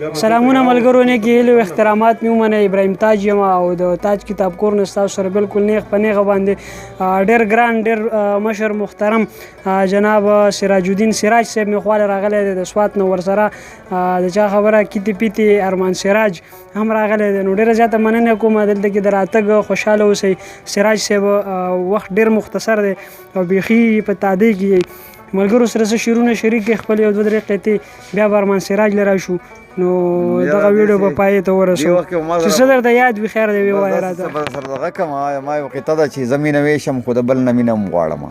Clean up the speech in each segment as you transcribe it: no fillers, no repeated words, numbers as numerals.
سلامونه ملګرو، نیک هیلې او احترامات مې ومنئ. ابراهیم تاج یم او د تاج کتاب کور نه ستاسو سره بالکل نیغ په نیغه باندې ډېر ګران ډېر مشر محترم جناب سراج الدین سراج صاحب مې خواله راغلی دی د سوات نه. ورسره د چا خبره کیتي پیتي ارمان سراج هم راغلی دی. نو ډېره زیاته مننه کوم دلته کې د راتګ خوشحاله اوسئ. سراج صاحب وخت ډېر مختصر دی او بیخي په تادۍ کې ملګرو سره څه شعرونه شریک کړي خپل یو دوه درې قطعې، بیا به ارمان سراج له راشو نو دغه ویډیو به پای ته ورسوو. چې څه درته یاد وي خیر دی ووایه راته. سره دغه کومه ما یو قطعه ده چې زه مینه ویشم خو د بل نه مینه هم غواړم،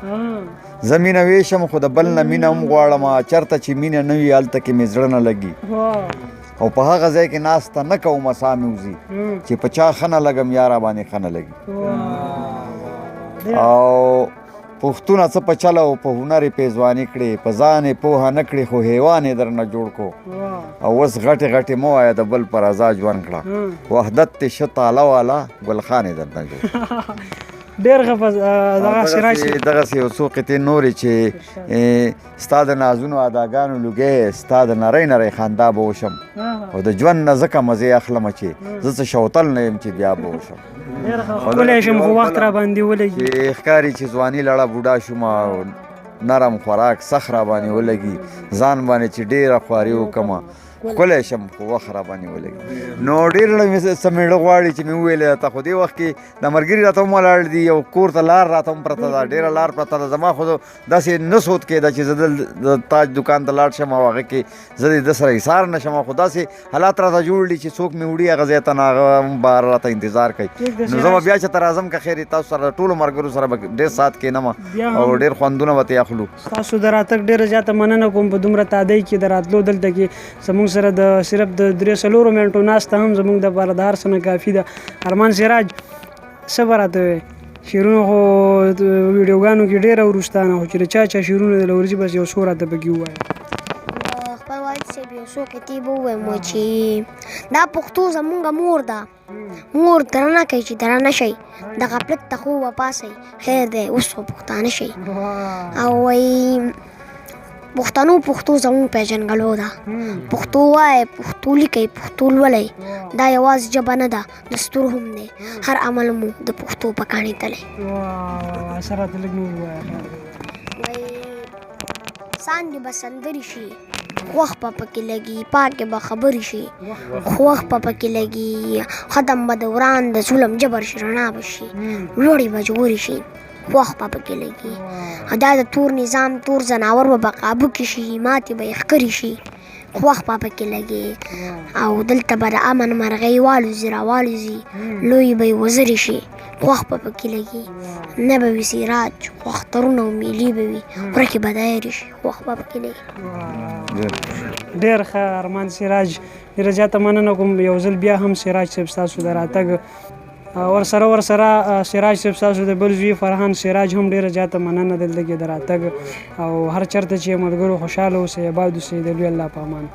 زه مینه ویشم خو د بل نه مینه هم غواړم، چېرته چې مینه نه وي هلته کې مې زړه نه لګي او په هغه ځای کې ناسته نه کوم ساه مې وځي چې په چا ښه نه لګم یا راباندې ښه نه لګي. او پښتونه څه په چله او په هنر یې پیزواني کړې، په ځان یې پوهه نه کړې خو حیوان یې درنه جوړ کو. او اوس غټې غټې مه وایه د بل پر رضا ژوند کړه، وحدت دې ښه تاله واله ګلخان یې درنه جوړ. ډېر ښه دغه سراج دغسې یو څو قطعې نورې چې ستا د نازونو اداګانو لوګی ستا د نری نری خندا به وشم او د ژوند نه ځکه مزې اخلمه چې زه څه شوتل نه یم چې بیا به وشم. ښکلی شم خو وخت را باندې ولګي چې ښکاري چې ځواني لړه بوډا شوم او نرم خوراک سخت را باندې ولګي، ځان باندې چې ډېره خواري وکړمه ښکلی شم خو وخت را باندې ولګي. نو ډېر څه مېړه غواړي چې مې وویلې ته خو دې وخت کې د ملګري راته هم ولاړ دي او کور ته لار راته هم پرته ده، ډېره لار پرته ده. زما خو داسې نه سوچ کېده چې زه د تاج دکان ته لاړ شم او هغه کې زه د سره حصار نه شم، خو داسې حالات راته جوړ دي چې څوک مې وړي هغه ځای ته نه هغه هم بهر راته انتظار کوي. نو زه به بیا چې ته راځم که خیر تاسو سره ټولو ملګرو سره به ډېر سات کښېنم او ډېر خوندونه به ترې اخلو. ستاسو د راتګ ډېره زیاته مننه کوم په دومره تادۍ کې د راتلو دلته کې زموږ سره د صرف د 3-4 منټو ناسته هم زموږ دپاره د هر څه نه کافي ده. ارمان سراج څه به راته وایې؟ شعرونه خو ویډیوګانو کې ډېره وروستانه خو چې د چا چا شعرونه د ورځي بس یو څو راته پکې ووایه. خپل والد صاحب یو څو قطعې به ووایم چې دا پښتو زمونږ مور ده، مور درنه کوي چې درنه شئ، د غفلت ته خوب وپاسئ، خیر دی اوس خو پښتانه شئ. او وایي پښتو زموږ پیژنګلو ده، پښتو وایئ، پښتو لیکئ، پښتو لولئ، دا یوازې ژبه نه ده دستور هم دی، هر عمل مو د پښتو په کاڼي تلئ. څانګې به سندرې شي، خوښ به پکې لګي، پاکې به خبرې شي، خوښ به پکې لګي، ختم به د وران د ظلم جبر شي، رڼا به شي، لوړې به ژغورې شي، خوښ به پکې لګي. دا د تور نظام تور ځناور به په قابو کې شي، ماتې به یې ښکرې شي، خوښ به پکې لګي. او دلته به د امن مرغۍ والوځي راوالوځي، لویې به یې وزرې شي، خوښ به پکې لګي. نه به وي سراج خو اخترونه او میلې به وي، ورکې به دایرې شي، خوښ به پکې لګي. ډېر ښه ارمان سراج، ډېره زیاته مننه کوم یو ځل بیا هم سراج صاحب ستاسو د راتګ. ورسره سراج صاحب ستاسو د بل زوی فرحان سراج هم ډېره زیاته مننه دلته کې د راتګ او هر چېرته چې ملګرو خوشحاله اوسئ، اباد اوسئ، د لوی الله په امان.